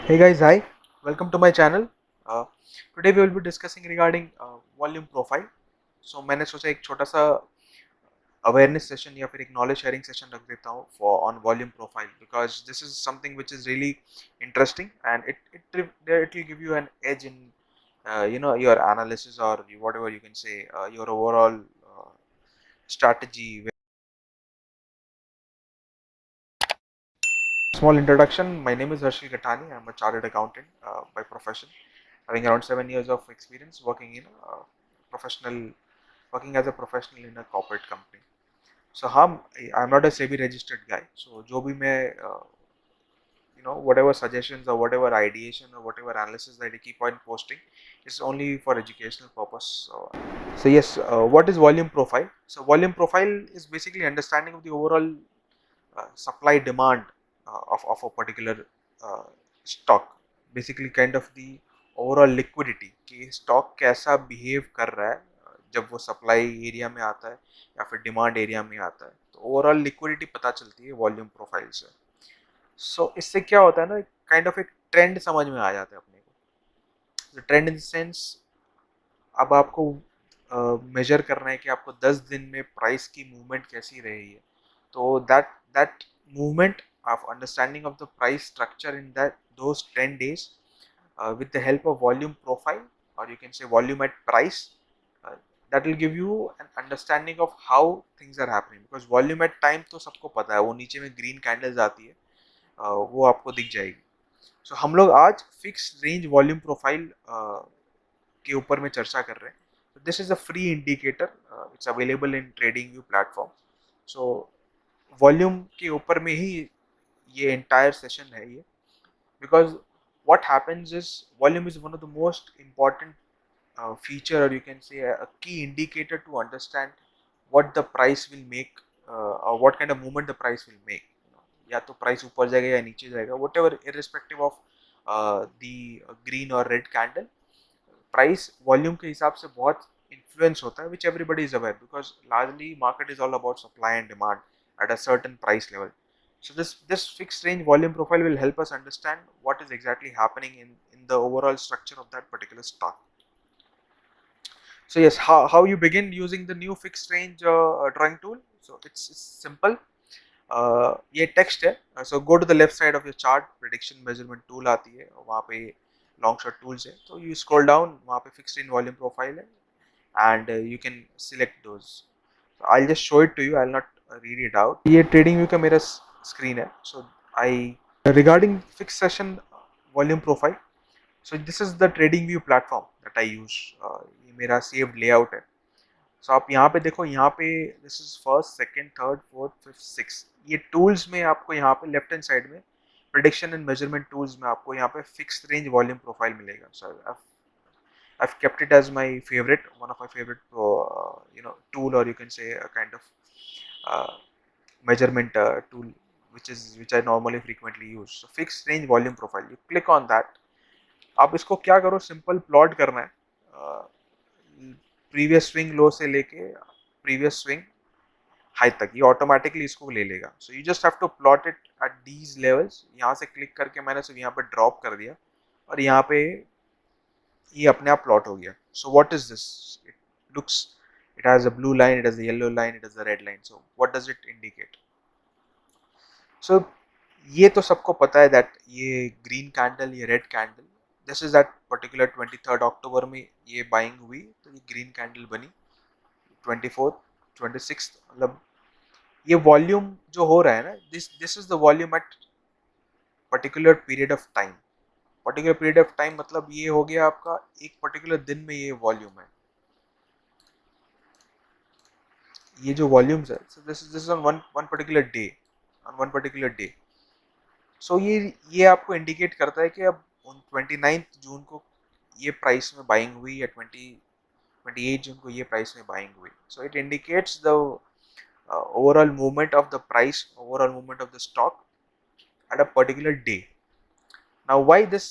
Hey guys, hi. Welcome to my channel. Uh, Today we will be discussing regarding volume profile. So मैंने सोचा एक छोटा सा awareness session या फिर एक knowledge sharing session रख देता हूँ for on volume profile because this is something which is really interesting and it will give you an edge in your analysis or whatever you can say your overall strategy. Small introduction. My name is Harshil Gattani. I'm a chartered accountant by profession, having around 7 years of experience professional working as a professional in a corporate company. So I'm not a SEBI registered guy. So जो भी मैं whatever suggestions or whatever ideation or whatever analysis that I keep on posting is only for educational purpose. So yes, what is volume profile? So volume profile is basically understanding of the overall supply demand of a particular uh, stock, basically kind of the overall liquidity कि stock कैसा behave कर रहा है जब वो supply area में आता है या फिर demand area में आता है, तो overall liquidity पता चलती है volume profile से. So इससे क्या होता है ना, kind of एक trend समझ में आ जाता है अपने को. The trend in the sense अब आपको मेजर करना है कि आपको 10 दिन में प्राइस की मूवमेंट कैसी रही है, तो that movement of understanding of the price structure in that those 10 days with the help of volume profile or you can say volume at price, that will give you an understanding of how things are happening because volume at time तो सबको पता है, वो नीचे में green candles आती है, वो आपको दिख जाएगी. सो हम लोग आज फिक्स रेंज वॉल्यूम प्रोफाइल के ऊपर में चर्चा कर रहे हैं. This is a free indicator, it's available in trading view platform. So volume के ऊपर में ही ये एंटायर सेशन है ये, because what happens is volume is one of the most important feature or you can say a key indicator to understand what the price will make or what kind of movement the price will make. या तो price ऊपर जाएगा या नीचे जाएगा, whatever irrespective of the green or red candle, price volume के हिसाब से बहुत इन्फ्लुएंस होता है, which everybody is aware because largely market is all about supply and demand at a certain price level. So this fixed range volume profile will help us understand what is exactly happening in the overall structure of that particular stock. So yes, how you begin using the new fixed range drawing tool. So it's simple. ये text है, so go to the left side of your chart, prediction measurement tool आती है, वहाँ पे long shot tools है, तो you scroll down, वहाँ पे फिक्स्ड इन वॉल्यूम प्रोफाइल है and you can select those. I will just show it to you, I will not read it out. ये ट्रेडिंग व्यू का मेरा स्क्रीन है. So I regarding fix session volume profile, so this is the trading view platform that I use. ये मेरा saved layout है. सो आप यहाँ पे देखो, यहाँ पे this is first, second, third, fourth, fifth, six. ये टूल्स में आपको यहाँ पे लेफ्ट हैंड साइड में प्रेडिक्शन एंड मेजरमेंट टूल्स में आपको यहाँ पे फिक्स्ड रेंज वॉल्यूम प्रोफाइल मिलेगा. सो I've kept it as my favorite, one of my favorite tool or you can say a kind of uh, measurement tool which I normally frequently use. So fixed range volume profile, you click on that. आप इसको क्या करो, simple plot करना है previous swing low से लेके previous swing high तक, ये ऑटोमेटिकली इसको ले लेगा. So you just have to plot it at these levels. यहाँ से क्लिक करके मैंने सिर्फ यहाँ पे ड्रॉप कर दिया और यहाँ पे ये अपने आप प्लॉट हो गया. So what is this? It looks, it has a blue line, it has a yellow line, it has a red line. So what does it indicate? So ये तो सबको पता है दैट ये ग्रीन कैंडल, ये red candle, this is that particular 23 October में ये buying हुई, तो ये ग्रीन कैंडल बनी. 24, 26, मतलब ये वॉल्यूम जो हो रहा है ना, this is the volume at particular period of time. Particular period of time मतलब ये हो गया आपका एक पर्टिकुलर दिन में ये वॉल्यूम है, ये जो वॉल्यूम्स है. So this is on one particular day, on one particular day. So ये आपको इंडिकेट करता है कि अब 29 जून को ये प्राइस में बाइंग हुई या 28 जून को ये प्राइस में बाइंग हुई. So it indicates the overall movement of the price, overall movement of the stock at a particular day. Now why this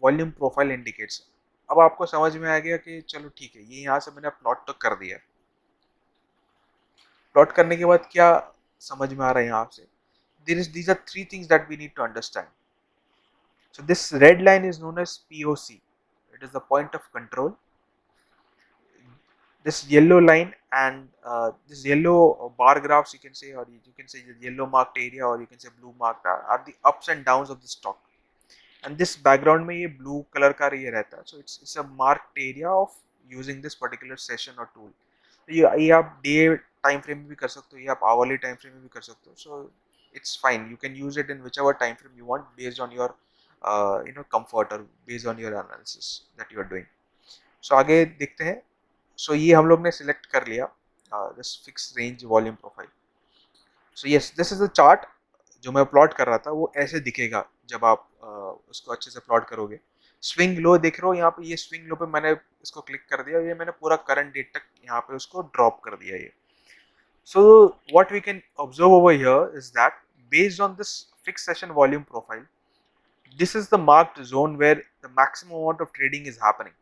volume profile indicates? अब आपको समझ में आ गया कि चलो ठीक है, ये यहाँ से मैंने प्लॉट तो कर दिया. प्लॉट करने के बाद क्या समझ में आ रहा है यहाँ से? These are three things that we need to understand. So this red line is known as POC. It is the point of control. This yellow line and this yellow bar graphs, you can say, or you can say the yellow marked area, or you can say blue marked, are the ups and downs of the stock. And this background में ये blue color का ये रहता है. So it's a marked area of using this particular session or tool. ये आप day time frame में भी कर सकते हो, ये आप आवरली टाइम फ्रेम में भी कर सकते हो. So it's fine, you can use it in whichever time frame you want based on your comfort और based on your analysis that you are doing. So आगे देखते हैं. सो ये हम लोग ने सिलेक्ट कर लिया this fix range volume profile. So yes, this is the chart जो मैं प्लॉट कर रहा था. वो ऐसे दिखेगा जब आप उसको अच्छे से प्लॉट करोगे. स्विंग लो देख रहे हो यहाँ पे, ये स्विंग लो पे मैंने इसको क्लिक कर दिया, ये मैंने पूरा करंट डेट तक यहाँ पे उसको ड्रॉप कर दिया ये. So what we can observe over here is that based on this fixed session volume profile, this is the marked zone where the maximum amount of trading is happening.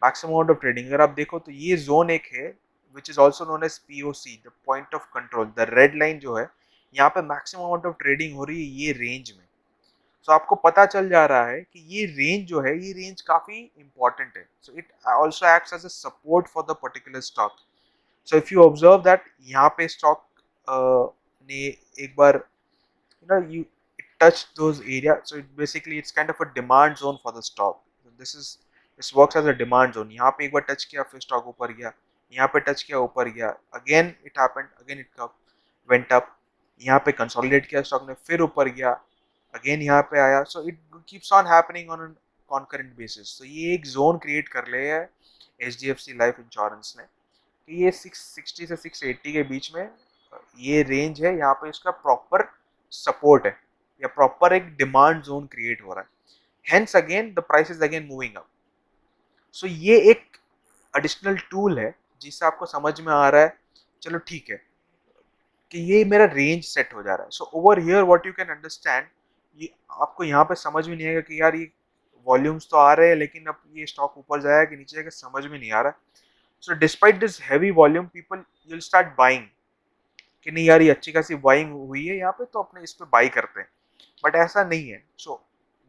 Maximum amount of trading, अगर आप देखो तो ये zone एक है which is also known as POC, the point of control. The red line जो है यहाँ पे maximum amount of trading हो रही है ये range में. So आपको पता चल जा रहा है कि ये range जो है, ये range काफी important है. So it also acts as a support for the particular stock. So if you observe that यहाँ पे stock ने एक बार you it touched those areas, so it basically it's kind of a demand zone for the stock. So this works as a demand zone. यहाँ पे एक बार touch किया, फिर stock ऊपर गया, यहाँ पे touch किया, ऊपर गया, again it happened, again it went up, यहाँ पे consolidate किया stock ने, फिर ऊपर गया, again यहाँ पे आया. So it keeps on happening on a concurrent basis. So ये एक zone create कर ले है HDFC Life Insurance ने कि ये 660 से 680 के बीच में ये रेंज है, यहाँ पे इसका प्रॉपर सपोर्ट है या प्रॉपर एक डिमांड जोन क्रिएट हो रहा है. Hence again the price is again moving up. So ये एक एडिशनल टूल है जिससे आपको समझ में आ रहा है चलो ठीक है कि ये मेरा रेंज सेट हो जा रहा है. So over here what you can understand, ये आपको यहाँ पे समझ में नहीं आएगा कि यार ये वॉल्यूम्स तो आ रहे हैं लेकिन अब ये स्टॉक ऊपर जाएगा कि नीचे जाएगा, समझ में नहीं आ रहा. So despite this heavy volume, people you'll start buying कि नहीं यार ये अच्छी खासी बाइंग हुई है यहाँ पे तो अपने इस पे बाई करते हैं. बट ऐसा नहीं है. सो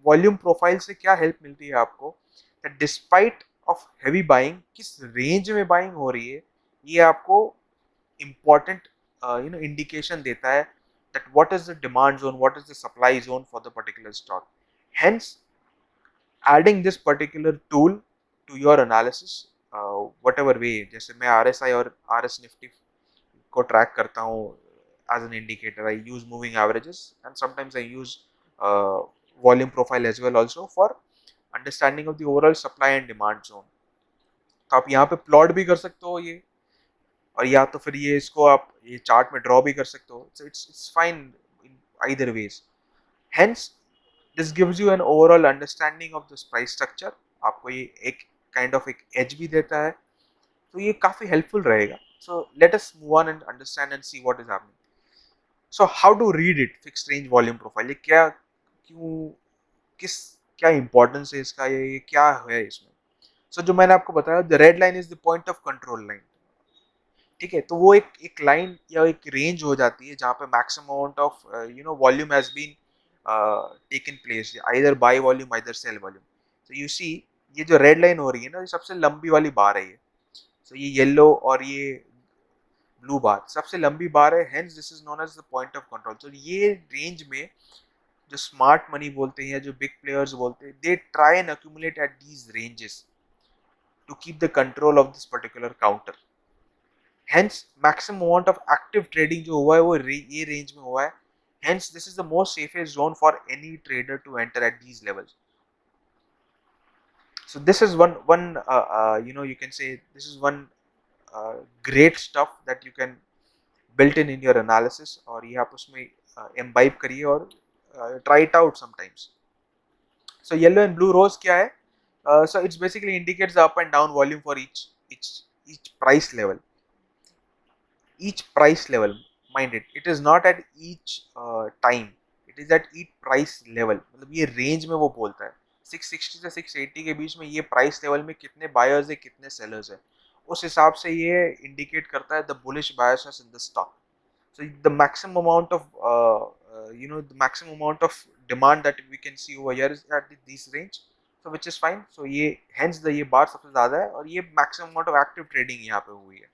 वॉल्यूम प्रोफाइल से क्या हेल्प मिलती है आपको, that despite of heavy buying, किस रेंज में बाइंग हो रही है ये आपको important indication देता है that what is the demand zone, what is the supply zone for the particular stock. Hence adding this particular tool to your analysis, whatever way, जैसे मैं RSI और RS Nifty को ट्रैक करता हूँ as an indicator, I use moving averages and sometimes I use volume profile as well also for understanding of the overall supply and demand zone. तो आप यहाँ पे प्लॉट भी कर सकते हो ये, और या तो फिर ये इसको आप ये चार्ट में ड्रॉ भी कर सकते हो. So it's fine in either ways. Hence this gives you an overall understanding of this price structure. आपको ये एक kind of एक edge भी देता है, तो ये काफी helpful रहेगा. So let us move on and understand and see what is happening. So how to read it, fixed range volume profile, ये क्या क्यों क्या importance है इसका, ये क्या है इसमें. So जो मैंने आपको बताया, the red line is the point of control line. ठीक है, तो वो एक लाइन या एक रेंज हो जाती है जहाँ पे maximum amount of volume has been taken place, either buy volume either sell volume. तो यू सी ये जो रेड लाइन हो रही है ना, ये सबसे लंबी वाली बार है ये. सो ये येलो और ये ब्लू बार सबसे लंबी बार है. Hence this is known as the point of control. तो ये रेंज में जो स्मार्ट मनी बोलते हैं, जो बिग प्लेयर्स बोलते हैं, they try and accumulate at these ranges to keep the control of this particular counter. Hence maximum amount of active trading जो हुआ है वो ये रेंज में हुआ है. Hence this is the most safest zone for any trader to enter at these levels. So this is one you can say this is one great stuff that you can built in your analysis, और ये आप उसमें imbibe करिए और try it out sometimes. So yellow and blue rows क्या है? So it's basically indicates the up and down volume for each price level. Each price level, mind it is not at each time, it is at each price level. मतलब ये range में वो बोलता है 660 से 680 के बीच में ये प्राइस लेवल में कितने बायर्स है कितने सेलर्स है, उस हिसाब से ये इंडिकेट करता है the bullish buyersness in the stock. So the maximum amount of the maximum amount of demand that we can see over here is at this range, so which is fine. So ये hence the ये bar सबसे ज़्यादा है और ये maximum amount of active trading यहाँ पे हुई है.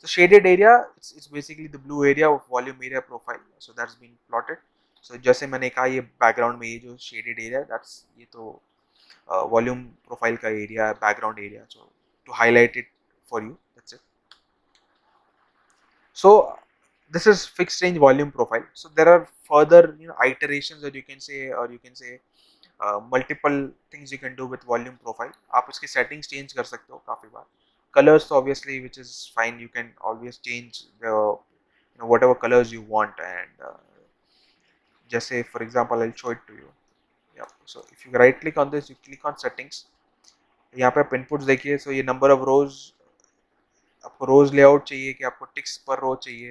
So shaded area, it's basically the blue area of volume area profile. So that's been plotted. So जैसे मैंने कहा ये background में ये जो shaded area, that's ये तो volume profile का area है, background area. So to highlight it for you, that's it. So this is fixed range volume profile. So there are further iterations that you can say, or you can say multiple things you can do with volume profile. आप इसकी settings change कर सकते हो काफी बार. Colors obviously, which is fine, you can always change the whatever colors you want, and just say for example I'll show it to you. Yeah, so if you right click on this, you click on settings, यहाँ पे आप inputs देखिए. So ये number of rows, आपको रोज layout चाहिए कि आपको ticks पर रो चाहिए,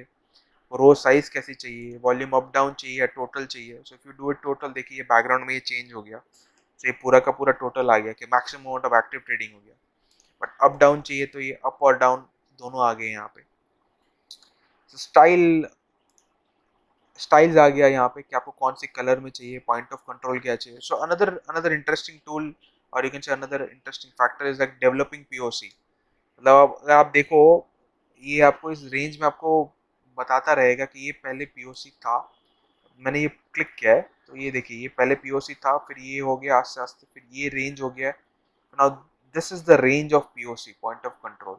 रो साइज कैसी चाहिए, वॉल्यूम अप डाउन चाहिए या टोटल चाहिए. So if you do it total, देखिए बैकग्राउंड में ये चेंज हो गया. तो ये पूरा का पूरा टोटल आ गया कि maximum amount of active trading हो गया. बट अप डाउन चाहिए तो ये अप और डाउन दोनों आ गए यहाँ पे. स्टाइल्स आ गया यहाँ पे कि आपको कौन से कलर में चाहिए, पॉइंट ऑफ कंट्रोल क्या चाहिए. सो अनदर इंटरेस्टिंग टूल, और you can say another interesting factor is like developing POC. मतलब अगर आप देखो, ये आपको इस रेंज में आपको बताता रहेगा कि ये पहले पीओसी था. मैंने ये क्लिक किया है तो ये देखिए ये पहले पीओसी था, फिर ये हो गया आस्ते आस्ते, फिर ये रेंज हो गया. Now this is the range of POC, point of control.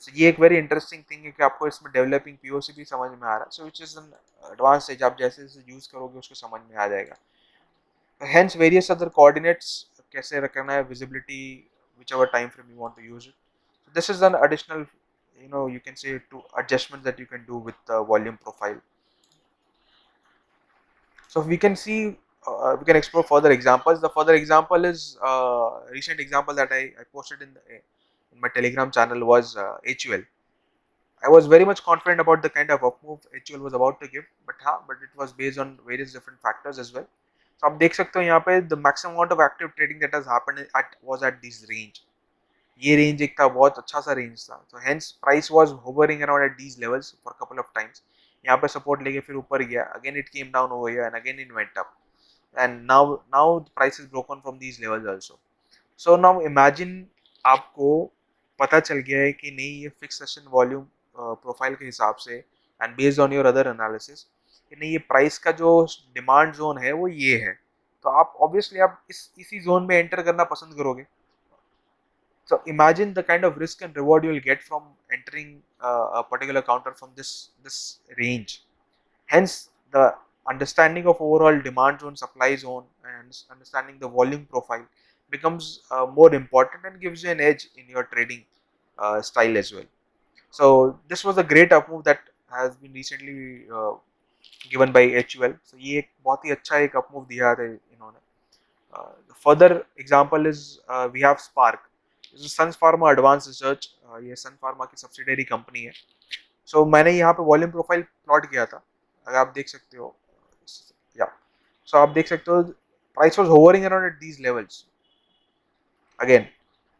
So ये एक वेरी इंटरेस्टिंग थिंग है कि आपको इसमें डेवलपिंग पीओसी भी समझ में आ रहा है. सो विच इज एन एडवांस, आप जैसे जैसे यूज करोगे उसको समझ में आ जाएगा. हेंस वेरियस अदर कोऑर्डिनेट्स कैसे रखना है, visibility, whichever time frame you want to use it. So this is an additional, you can say to adjustments that you can do with the volume profile. So we can see, we can explore further examples. The further example is recent example that I posted in my Telegram channel was HUL. I was very much confident about the kind of up move HUL was about to give, but it was based on various different factors as well. So आप देख सकते हो यहाँ पे the maximum amount of active trading that has happened was at this range. ये range एक था, बहुत अच्छा सा रेंज था. तो hence price was hovering around at these levels for couple of times. यहाँ पे सपोर्ट लेके फिर ऊपर गया, again it came down over here and again it went up, and now the price is broken from these levels also. So now imagine आपको पता चल गया है कि नहीं ये फिक्स सेशन वॉल्यूम प्रोफाइल के हिसाब से and based on your other analysis कि नहीं ये प्राइस का जो डिमांड जोन है वो ये है. तो आप ऑब्वियसली आप इसी जोन में एंटर करना पसंद करोगे. So imagine the kind of risk and reward you will get from entering a particular counter from this range. Hence, the understanding of overall demand zone, supply zone, and understanding the volume profile becomes more important and gives you an edge in your trading style as well. So this was a great up move that has been recently given by HUL. So ये एक बहुत ही अच्छा एक up move दिया है इन्होंने. The further example is we have Spark. Sun Pharma advance research, ये सन फार्मा की सब्सिडरी कंपनी है. सो मैंने यहाँ पे वॉल्यूम प्रोफाइल प्लॉट किया था, अगर आप देख सकते हो. या सो आप देख सकते हो price was hovering around at these levels again.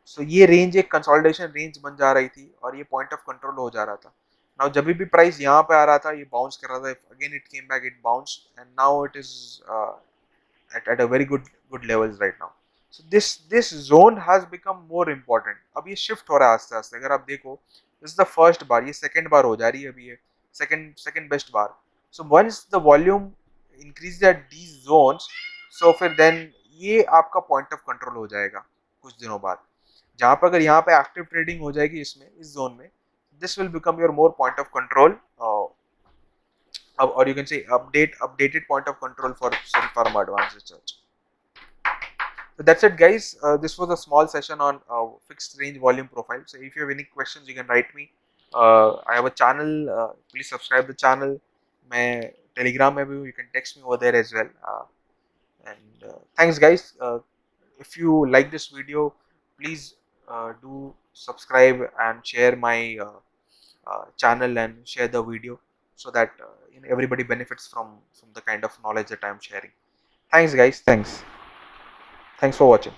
So ये रेंज एक कंसोलिडेशन रेंज बन जा रही थी और ये पॉइंट ऑफ कंट्रोल हो जा रहा था. नाउ जब भी प्राइस यहाँ पे आ रहा था ये बाउंस कर रहा था, again it came back, it bounce, and now it is at a very good levels right now. So this zone has become more important. अब ये shift हो रहा है आस्ते आस्ते. अगर आप देखो, this is the first bar, ये second bar हो जा रही है अभी, ये second best bar. So once the volume increases at these zones, so फिर then ये आपका point of control हो जाएगा कुछ दिनों बाद. जहाँ पर अगर यहाँ पे active trading हो जाएगी इसमें, इस zone में, this will become your more point of control, or you can say updated point of control for Sun Pharma Advanced Research. So that's it, guys. This was a small session on fixed range volume profile. So if you have any questions, you can write me. I have a channel. Please subscribe the channel. मैं Telegram में भी हूँ. You can text me over there as well. And thanks, guys. If you like this video, please do subscribe and share my channel and share the video so that everybody benefits from the kind of knowledge that I am sharing. Thanks, guys. Thanks for watching.